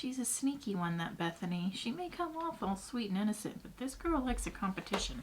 she's a sneaky one, that Bethany. She may come off all sweet and innocent, but this girl likes a competition.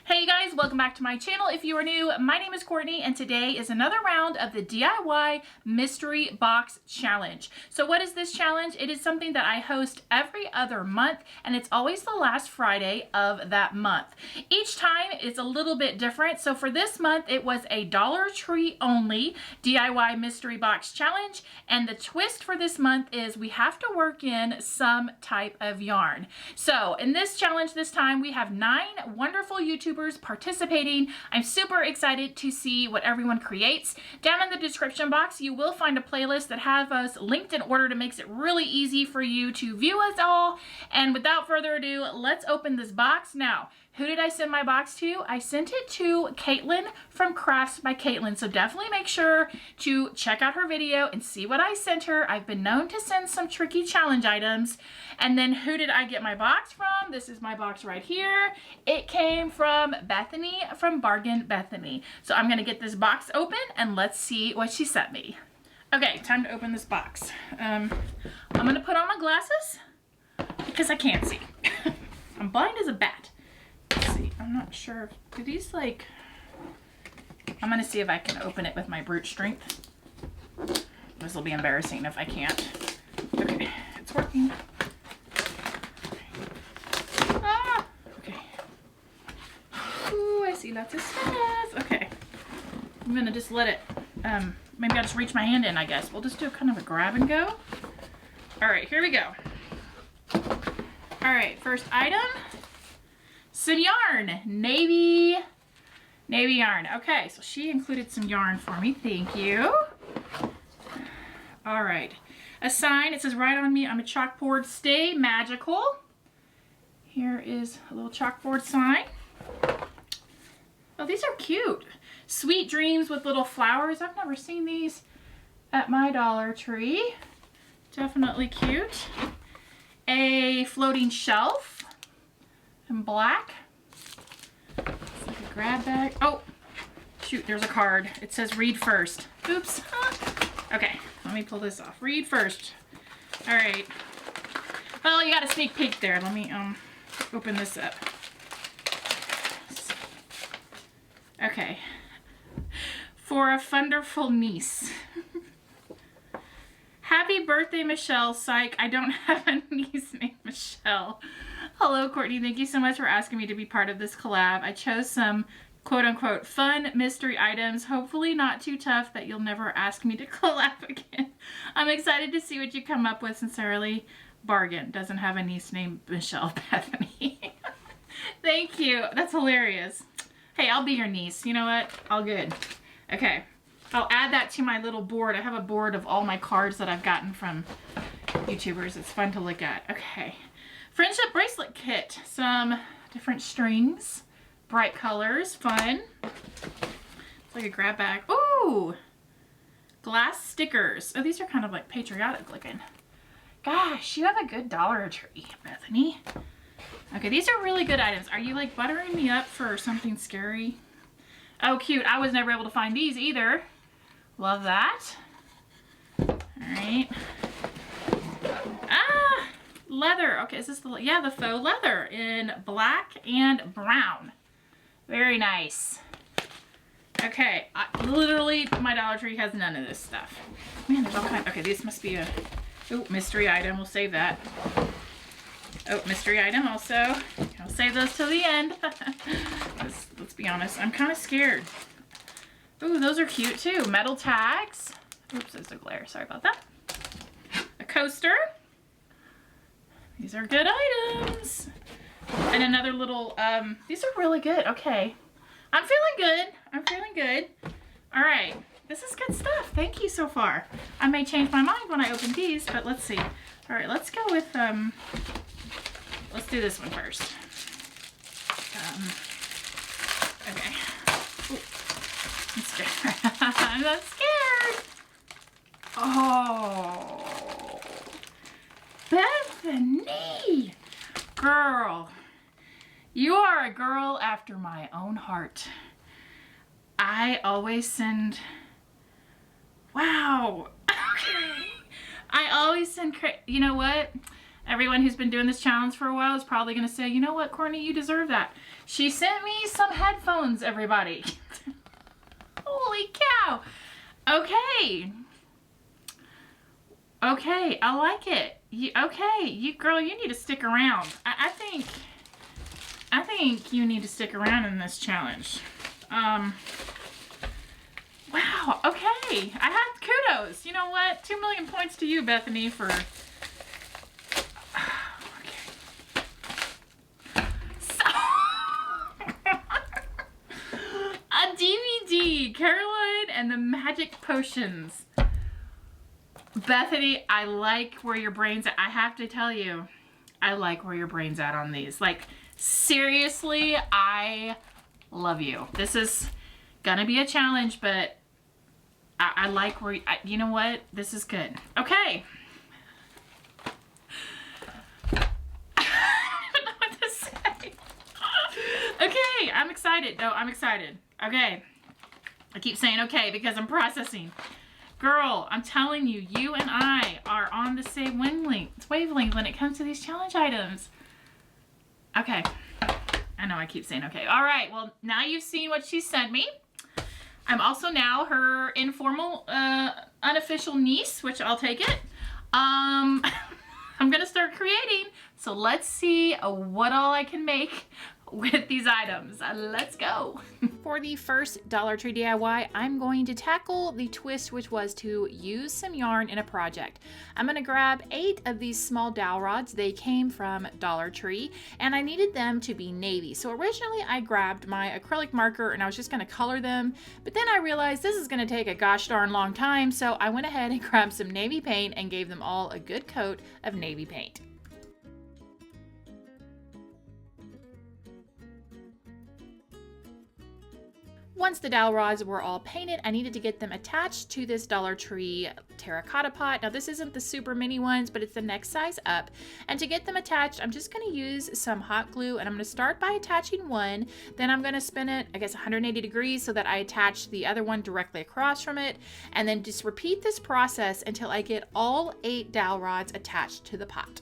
Hey guys, welcome back to my channel. If you are new, my name is Courtney and today is another round of the DIY Mystery Box Challenge. So what is this challenge? It is something that I host every other month and it's always the last Friday of that month. Each time it's a little bit different. So for this month, it was a Dollar Tree only DIY Mystery Box Challenge. And the twist for this month is we have to work in some type of yarn. So in this challenge this time, we have 9 wonderful YouTubers participating. I'm super excited to see what everyone creates. Down in the description box, you will find a playlist that has us linked in order to make it really easy for you to view us all. And without further ado, let's open this box. Now, who did I send my box to? I sent it to Caitlin from Crafts by Caitlin. So definitely make sure to check out her video and see what I sent her. I've been known to send some tricky challenge items. And then who did I get my box from? This is my box right here. It came from Bethany from Bargain Bethany. So I'm gonna get this box open and let's see what she sent me. Okay, time to open this box. I'm gonna put on my glasses because I can't see. I'm blind as a bat. Let's see, I'm not sure. Do these like, I'm gonna see if I can open it with my brute strength. This will be embarrassing if I can't. Okay, it's working. Ah, okay. Ooh, I see lots of stuff. Okay, I'm gonna just let it, maybe I'll just reach my hand in, I guess. We'll just do kind of a grab and go. All right, here we go. All right, first item. Some yarn, navy yarn. Okay, so she included some yarn for me. Thank you. All right, a sign. It says, "Write on me, I'm a chalkboard. Stay magical." Here is a little chalkboard sign. Oh, these are cute. Sweet dreams with little flowers. I've never seen these at my Dollar Tree. Definitely cute. A floating shelf. In black. It's like a grab bag. Oh, shoot, there's a card. It says read first. Oops. Okay, let me pull this off. Read first. All right. Well, you got a sneak peek there. Let me open this up. Okay. For a wonderful niece. Happy birthday, Michelle. Psych, I don't have a niece named Michelle. Hello, Courtney. Thank you so much for asking me to be part of this collab. I chose some quote-unquote fun mystery items, hopefully not too tough that you'll never ask me to collab again. I'm excited to see what you come up with. Sincerely, Bargain. Doesn't have a niece named Michelle Bethany. Thank you. That's hilarious. Hey, I'll be your niece. You know what? All good. Okay. I'll add that to my little board. I have a board of all my cards that I've gotten from YouTubers. It's fun to look at. Okay. Friendship bracelet kit. Some different strings. Bright colors. Fun. It's like a grab bag. Ooh! Glass stickers. Oh, these are kind of like patriotic looking. Gosh, you have a good Dollar Tree, Bethany. Okay, these are really good items. Are you like buttering me up for something scary? Oh, cute. I was never able to find these either. Love that. All right. Ah, leather. Okay, is this the, yeah, the faux leather in black and brown. Very nice. Okay, literally my Dollar Tree has none of this stuff. Man, there's all kinds. Okay, this must be a, oh, mystery item. We'll save that. Oh, mystery item also. I'll save those till the end. Let's be honest, I'm kind of scared. Ooh, those are cute too. Metal tags. Oops, there's a glare. Sorry about that. A coaster. These are good items. And another little, these are really good. Okay. I'm feeling good. I'm feeling good. All right. This is good stuff. Thank you so far. I may change my mind when I open these, but let's see. All right, let's go with, let's do this one first. Okay. Ooh. I'm scared. I'm not scared. Oh, Bethany, girl, you are a girl after my own heart. I always send, wow. I always send, you know what? Everyone who's been doing this challenge for a while is probably going to say, you know what, Courtney, you deserve that. She sent me some headphones, everybody. Holy cow. Okay. Okay, I like it. Girl, you need to stick around. I think you need to stick around in this challenge. Wow, okay. I have kudos. You know what? 2 million points to you, Bethany, for... Okay. So... A DVD, Caroline and the Magic Potions. Bethany, I like where your brain's at. I have to tell you, I like where your brain's at on these. Like, seriously, I love you. This is gonna be a challenge, but I like where, you know what? This is good. Okay. I don't know what to say. Okay, I'm excited. No, I'm excited. Okay. I keep saying okay because I'm processing. Girl, I'm telling you, you and I are on the same wavelength when it comes to these challenge items. Okay. I know I keep saying okay. All right, well, now you've seen what she sent me. I'm also now her informal, unofficial niece, which I'll take it. I'm going to start creating, so let's see what all I can make with these items. Let's go. For the first Dollar Tree DIY, I'm going to tackle the twist, which was to use some yarn in a project. I'm going to grab 8 of these small dowel rods. They came from Dollar Tree, and I needed them to be navy. So originally I grabbed my acrylic marker and I was just going to color them, but then I realized this is going to take a gosh darn long time, so I went ahead and grabbed some navy paint and gave them all a good coat of navy paint. Once the dowel rods were all painted, I needed to get them attached to this Dollar Tree terracotta pot. Now this isn't the super mini ones, but it's the next size up. And to get them attached, I'm just going to use some hot glue, and I'm going to start by attaching one. Then I'm going to spin it, I guess 180 degrees, so that I attach the other one directly across from it. And then just repeat this process until I get all 8 dowel rods attached to the pot.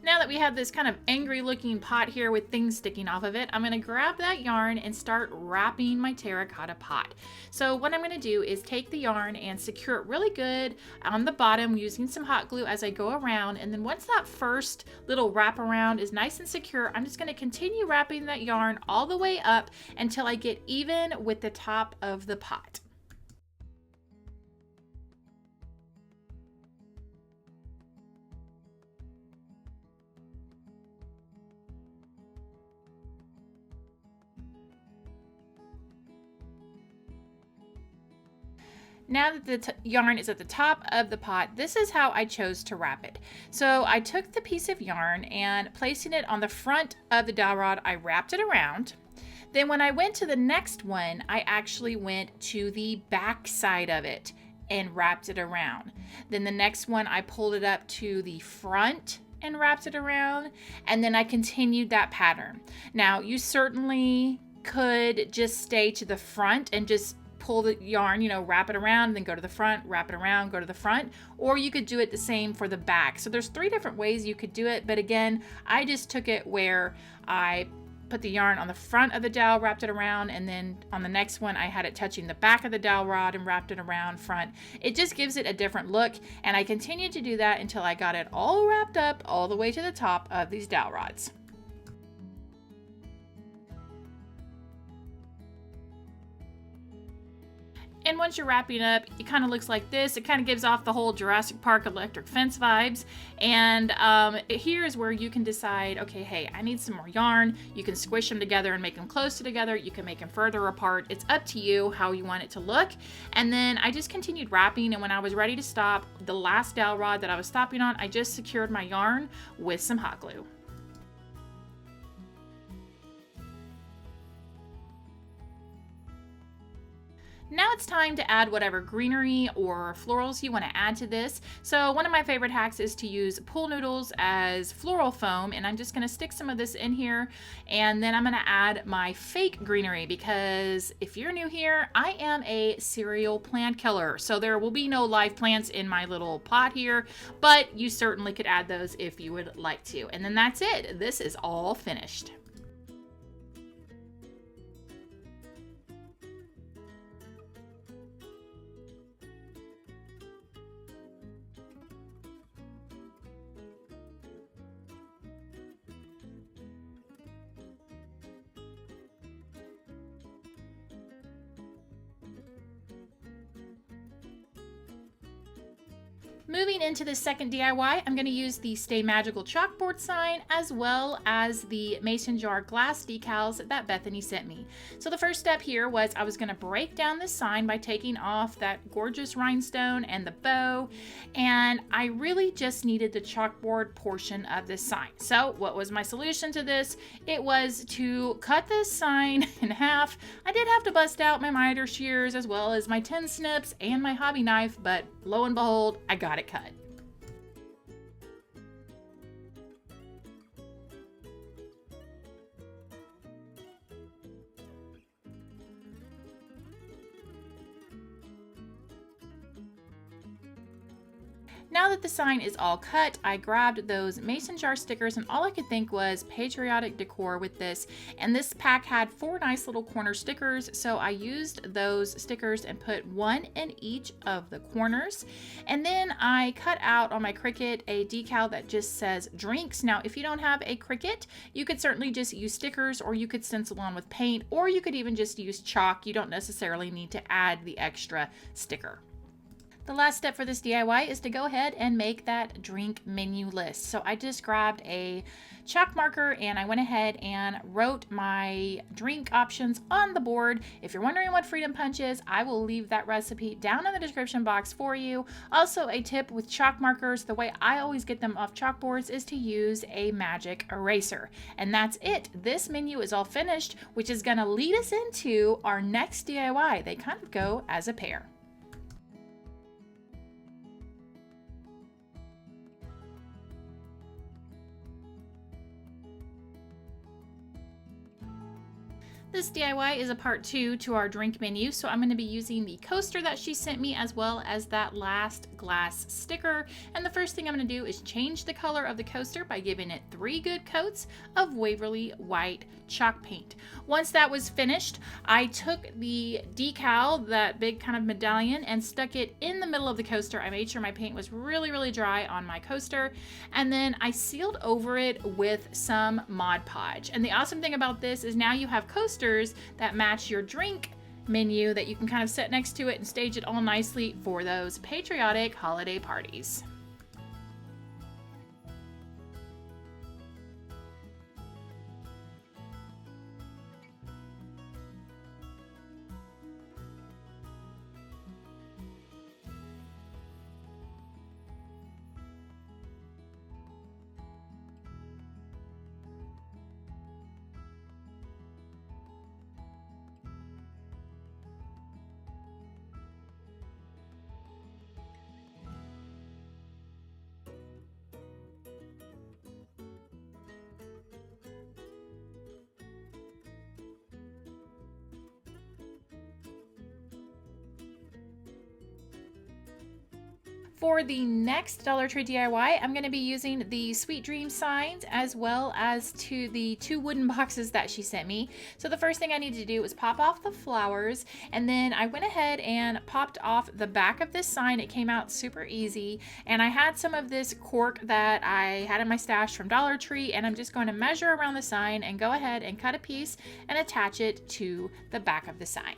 Now that we have this kind of angry looking pot here with things sticking off of it, I'm going to grab that yarn and start wrapping my terracotta pot. So what I'm going to do is take the yarn and secure it really good on the bottom using some hot glue as I go around. And then once that first little wrap around is nice and secure, I'm just going to continue wrapping that yarn all the way up until I get even with the top of the pot. Now that the yarn is at the top of the pot, this is how I chose to wrap it. So I took the piece of yarn and placing it on the front of the dowel rod, I wrapped it around. Then when I went to the next one, I actually went to the back side of it and wrapped it around. Then the next one, I pulled it up to the front and wrapped it around. And then I continued that pattern. Now you certainly could just stay to the front and just pull the yarn, wrap it around, then go to the front, wrap it around, go to the front, or you could do it the same for the back. So there's 3 different ways you could do it, but again, I just took it where I put the yarn on the front of the dowel, wrapped it around, and then on the next one, I had it touching the back of the dowel rod and wrapped it around front. It just gives it a different look, and I continued to do that until I got it all wrapped up all the way to the top of these dowel rods. And once you're wrapping up, it kind of looks like this. It kind of gives off the whole Jurassic Park electric fence vibes. And here is where you can decide, okay, hey, I need some more yarn. You can squish them together and make them closer together. You can make them further apart. It's up to you how you want it to look. And then I just continued wrapping, and when I was ready to stop, the last dowel rod that I was stopping on, I just secured my yarn with some hot glue. Now it's time to add whatever greenery or florals you want to add to this. So one of my favorite hacks is to use pool noodles as floral foam, and I'm just going to stick some of this in here, and then I'm going to add my fake greenery, because if you're new here, I am a serial plant killer. So there will be no live plants in my little pot here, but you certainly could add those if you would like to. And then that's it. This is all finished. Moving into the second DIY, I'm going to use the Stay Magical chalkboard sign as well as the mason jar glass decals that Bethany sent me. So the first step here was I was going to break down this sign by taking off that gorgeous rhinestone and the bow, and I really just needed the chalkboard portion of this sign. So what was my solution to this? It was to cut this sign in half. I did have to bust out my miter shears as well as my tin snips and my hobby knife, but lo and behold, I got it cut. Now that the sign is all cut, I grabbed those mason jar stickers, and all I could think was patriotic decor with this. And this pack had 4 nice little corner stickers, so I used those stickers and put one in each of the corners. And then I cut out on my Cricut a decal that just says drinks. Now, if you don't have a Cricut, you could certainly just use stickers, or you could stencil on with paint, or you could even just use chalk. You don't necessarily need to add the extra sticker. The last step for this DIY is to go ahead and make that drink menu list. So I just grabbed a chalk marker and I went ahead and wrote my drink options on the board. If you're wondering what Freedom Punch is, I will leave that recipe down in the description box for you. Also, a tip with chalk markers, the way I always get them off chalkboards is to use a magic eraser. And that's it. This menu is all finished, which is going to lead us into our next DIY. They kind of go as a pair. This DIY is a part 2 to our drink menu, so I'm going to be using the coaster that she sent me as well as that last glass sticker. And the first thing I'm going to do is change the color of the coaster by giving it 3 good coats of Waverly White chalk paint. Once that was finished, I took the decal, that big kind of medallion, and stuck it in the middle of the coaster. I made sure my paint was really dry on my coaster, and then I sealed over it with some Mod Podge. And the awesome thing about this is now you have coasters that match your drink menu that you can kind of set next to it and stage it all nicely for those patriotic holiday parties. For the next Dollar Tree DIY, I'm going to be using the Sweet Dream signs as well as the 2 wooden boxes that she sent me. So the first thing I need to do is pop off the flowers, and then I went ahead and popped off the back of this sign. It came out super easy, and I had some of this cork that I had in my stash from Dollar Tree, and I'm just going to measure around the sign and go ahead and cut a piece and attach it to the back of the sign.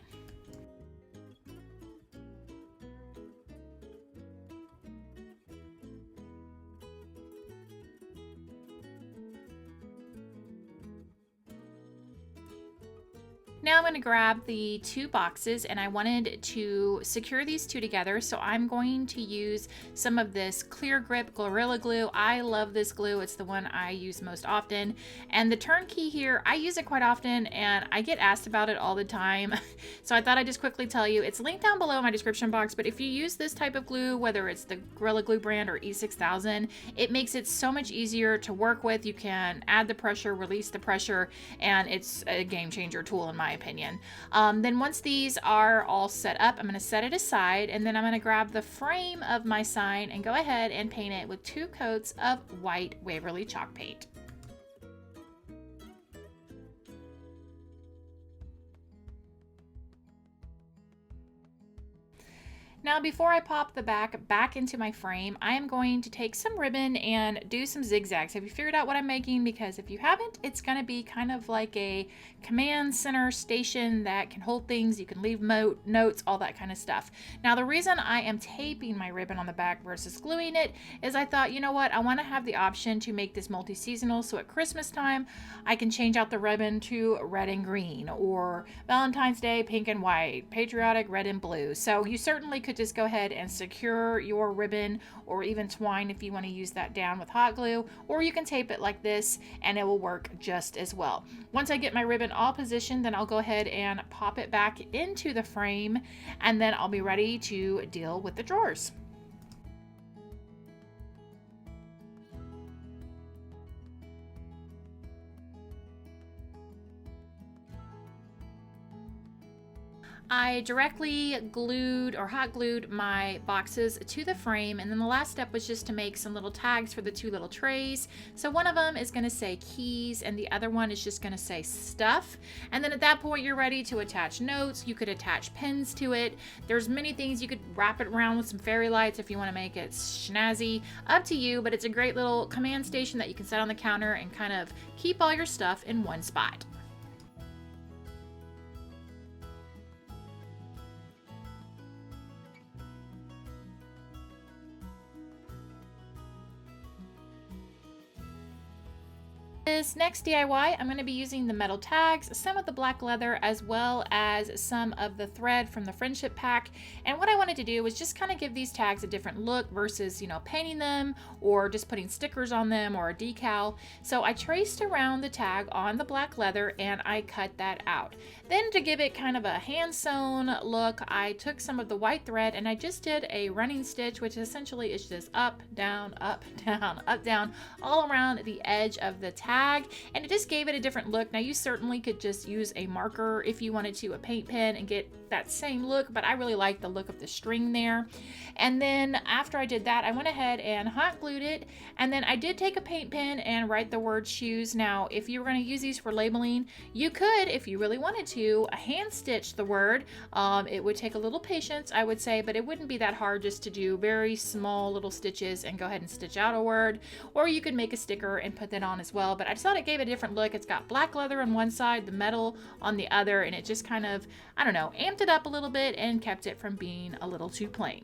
Now I'm going to grab the two boxes and I wanted to secure these two together. So I'm going to use some of this Clear Grip Gorilla Glue. I love this glue. It's the one I use most often. And the turnkey here, I use it quite often and I get asked about it all the time. So I thought I'd just quickly tell you, it's linked down below in my description box, but if you use this type of glue, whether it's the Gorilla Glue brand or E6000, it makes it so much easier to work with. You can add the pressure, release the pressure, and it's a game changer tool in my opinion. Then once these are all set up, I'm going to set it aside and then I'm going to grab the frame of my sign and go ahead and paint it with 2 coats of white Waverly chalk paint. Now before I pop the back into my frame, I am going to take some ribbon and do some zigzags. Have you figured out what I'm making? Because if you haven't, it's going to be kind of like a command center station that can hold things. You can leave notes, all that kind of stuff. Now the reason I am taping my ribbon on the back versus gluing it is I thought, you know what, I want to have the option to make this multi-seasonal, so at Christmas time I can change out the ribbon to red and green, or Valentine's Day pink and white, patriotic red and blue. So you certainly could just go ahead and secure your ribbon or even twine if you want to use that down with hot glue, or you can tape it like this and it will work just as well. Once I get my ribbon all positioned, then I'll go ahead and pop it back into the frame and then I'll be ready to deal with the drawers. I directly glued or hot glued my boxes to the frame, and then the last step was just to make some little tags for the 2 little trays. So one of them is going to say keys and the other one is just going to say stuff. And then at that point you're ready to attach notes. You could attach pins to it. There's many things. You could wrap it around with some fairy lights if you want to make it snazzy. Up to you, but it's a great little command station that you can set on the counter and kind of keep all your stuff in one spot. This next DIY, I'm going to be using the metal tags, some of the black leather, as well as some of the thread from the friendship pack. And what I wanted to do was just kind of give these tags a different look versus, you know, painting them or just putting stickers on them or a decal. So I traced around the tag on the black leather and I cut that out. Then to give it kind of a hand sewn look, I took some of the white thread and I just did a running stitch, which essentially is just up, down, up, down, up, down, all around the edge of the tag. And it just gave it a different look. Now you certainly could just use a marker if you wanted to, a paint pen, and get that same look, but I really like the look of the string there. And then after I did that, I went ahead and hot glued it, and then I did take a paint pen and write the word shoes. Now if you were going to use these for labeling, you could, if you really wanted to, hand stitch the word. It would take a little patience, I would say, but it wouldn't be that hard just to do very small little stitches and go ahead and stitch out a word. Or you could make a sticker and put that on as well, but I just thought it gave it a different look. It's got black leather on one side, the metal on the other, and it just kind of, I don't know, amped it up a little bit and kept it from being a little too plain.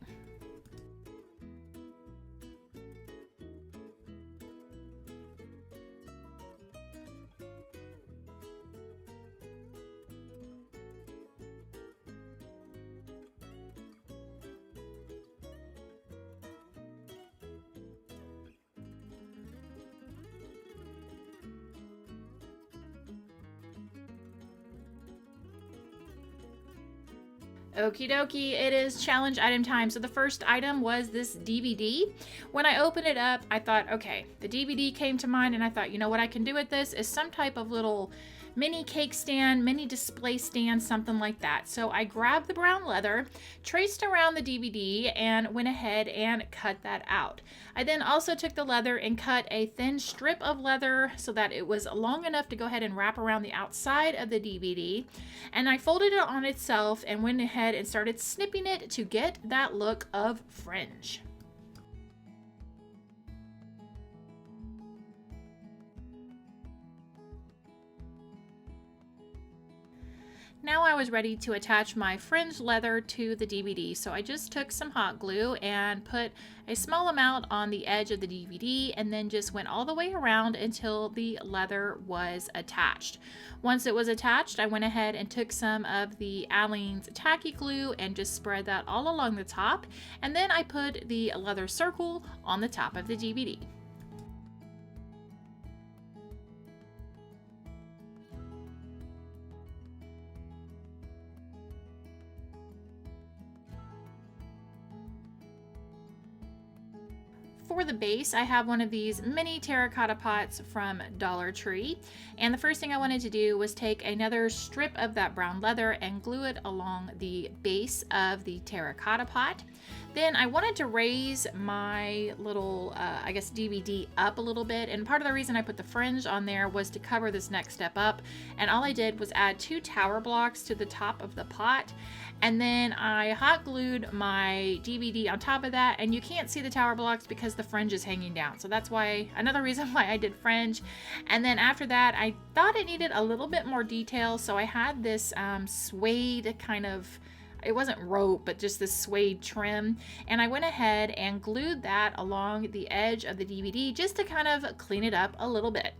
Okie dokie, it is challenge item time. So the first item was this DVD. When I opened it up, I thought, okay, the DVD came to mind and I thought, you know what I can do with this is some type of little mini cake stand, mini display stand, something like that. So I grabbed the brown leather, traced around the DVD, and went ahead and cut that out. I then also took the leather and cut a thin strip of leather so that it was long enough to go ahead and wrap around the outside of the DVD. And I folded it on itself and went ahead and started snipping it to get that look of fringe. Now I was ready to attach my fringe leather to the DVD, so I just took some hot glue and put a small amount on the edge of the DVD and then just went all the way around until the leather was attached. Once it was attached, I went ahead and took some of the Aleene's tacky glue and just spread that all along the top, and then I put the leather circle on the top of the DVD. For the base, I have one of these mini terracotta pots from Dollar Tree, and the first thing I wanted to do was take another strip of that brown leather and glue it along the base of the terracotta pot. Then I wanted to raise my little, I guess, DVD up a little bit, and part of the reason I put the fringe on there was to cover this next step up, and all I did was add 2 tower blocks to the top of the pot, and then I hot glued my DVD on top of that, and you can't see the tower blocks because the fringe is hanging down, so that's why, another reason why I did fringe. And then after that, I thought it needed a little bit more detail, so I had this suede kind of, it wasn't rope, but just this suede trim, and I went ahead and glued that along the edge of the DVD just to kind of clean it up a little bit.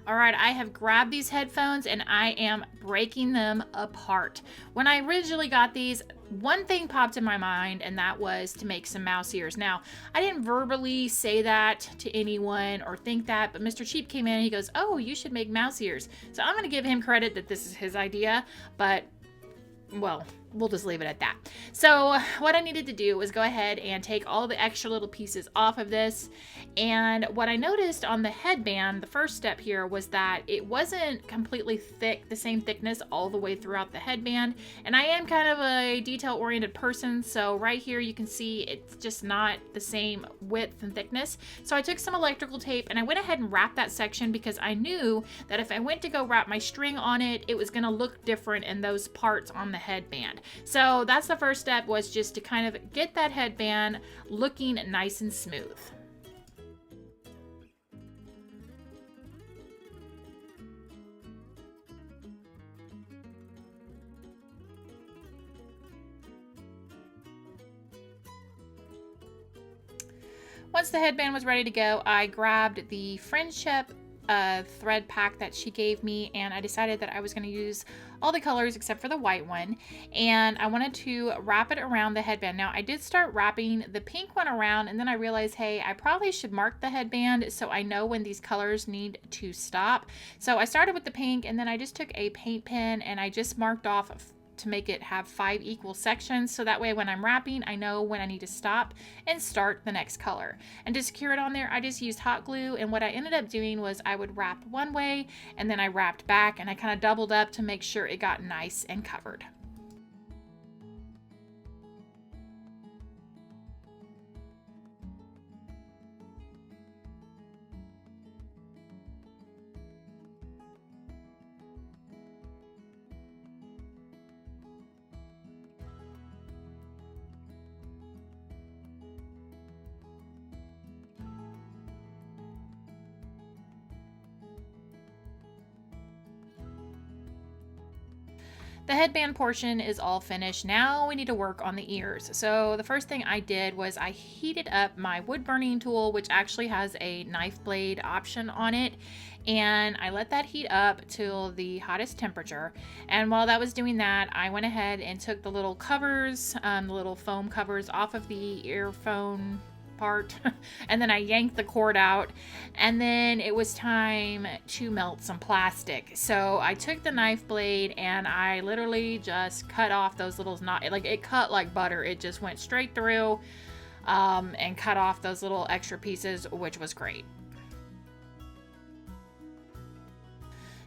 All right, I have grabbed these headphones and I am breaking them apart. When I originally got these, one thing popped in my mind, and that was to make some mouse ears. Now, I didn't verbally say that to anyone or think that, but Mr. Cheap came in and he goes, "Oh, you should make mouse ears." So I'm gonna give him credit that this is his idea, but well, we'll just leave it at that. So what I needed to do was go ahead and take all the extra little pieces off of this. And what I noticed on the headband, the first step here, was that it wasn't completely thick, the same thickness all the way throughout the headband. And I am kind of a detail-oriented person, so right here you can see it's just not the same width and thickness. So I took some electrical tape and I went ahead and wrapped that section because I knew that if I went to go wrap my string on it, it was gonna look different in those parts on the headband. So that's the first step, was just to kind of get that headband looking nice and smooth. Once the headband was ready to go, I grabbed the friendship thread pack that she gave me, and I decided that I was going to use all the colors except for the white one, and I wanted to wrap it around the headband. Now I did start wrapping the pink one around, and then I realized, hey, I probably should mark the headband so I know when these colors need to stop. So I started with the pink, and then I just took a paint pen and I just marked off to make it have 5 equal sections, so that way when I'm wrapping, I know when I need to stop and start the next color. And to secure it on there, I just used hot glue, and what I ended up doing was I would wrap one way and then I wrapped back, and I kind of doubled up to make sure it got nice and covered. The headband portion is all finished. Now we need to work on the ears. So the first thing I did was I heated up my wood burning tool, which actually has a knife blade option on it, and I let that heat up till the hottest temperature. And while that was doing that, I went ahead and took the little covers, the little foam covers off of the earphone part and then I yanked the cord out, and then it was time to melt some plastic. So I took the knife blade and I literally just cut off those little like it cut like butter. It just went straight through and cut off those little extra pieces, which was great.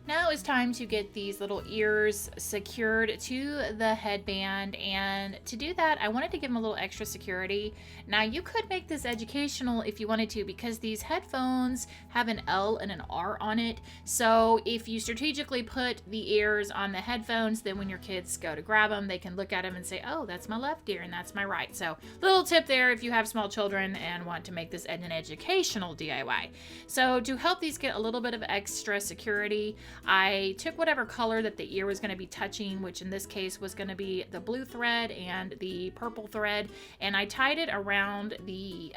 Now now it's time to get these little ears secured to the headband, and to do that I wanted to give them a little extra security. Now you could make this educational if you wanted to, because these headphones have an L and an R on it. So if you strategically put the ears on the headphones, then when your kids go to grab them, they can look at them and say, oh, that's my left ear and that's my right. So little tip there if you have small children and want to make this an educational DIY. So to help these get a little bit of extra security, I took whatever color that the ear was going to be touching, which in this case was going to be the blue thread and the purple thread, and I tied it around the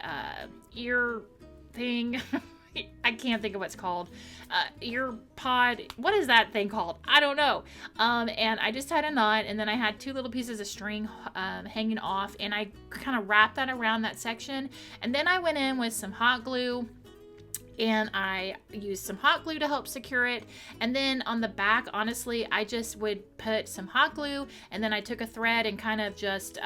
ear thing. I can't think of what's called. Ear pod. What is that thing called? I don't know. And I just tied a knot, and then I had 2 little pieces of string hanging off, and I kind of wrapped that around that section. And then I went in with some hot glue, and I used some hot glue to help secure it. And then on the back, honestly, I just would put some hot glue, and then I took a thread and kind of just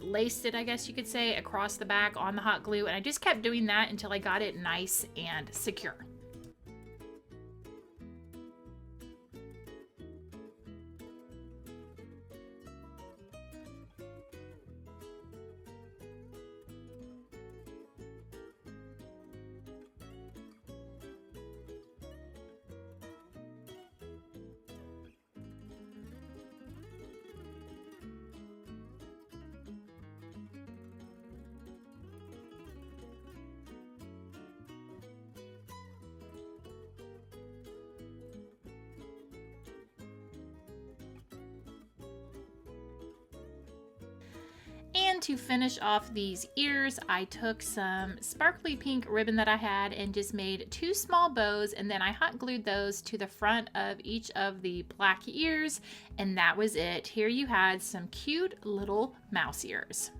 laced it, I guess you could say, across the back on the hot glue. And I just kept doing that until I got it nice and secure. And to finish off these ears, I took some sparkly pink ribbon that I had and just made 2 small bows, and then I hot glued those to the front of each of the black ears, and that was it. Here you had some cute little mouse ears.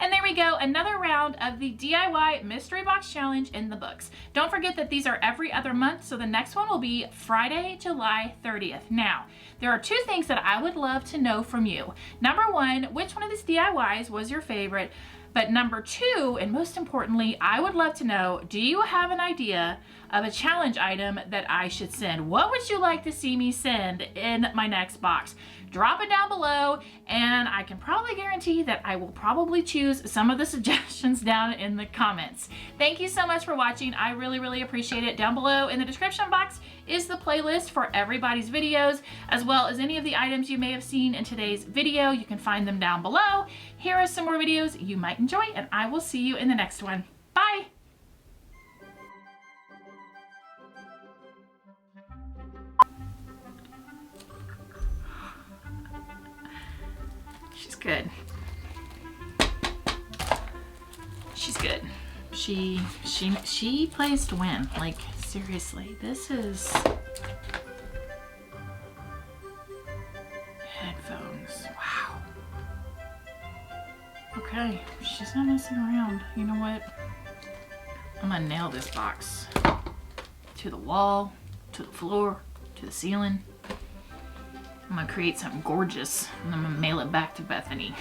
And there we go, another round of the DIY Mystery Box Challenge in the books. Don't forget that these are every other month, so the next one will be Friday, July 30th. Now, there are 2 things that I would love to know from you. Number 1, which one of these DIYs was your favorite? But number 2, and most importantly, I would love to know, do you have an idea of a challenge item that I should send? What would you like to see me send in my next box? Drop it down below, and I can probably guarantee that I will probably choose some of the suggestions down in the comments. Thank you so much for watching. I really appreciate it. Down below in the description box is the playlist for everybody's videos, as well as any of the items you may have seen in today's video. You can find them down below. Here are some more videos you might enjoy, and I will see you in the next one. Bye! She's good. She's good. She plays to win. Like, seriously, this is headphones. Wow. Okay, she's not messing around. You know what? I'm gonna nail this box to the wall, to the floor, to the ceiling. I'm gonna create something gorgeous, and I'm gonna mail it back to Bethany.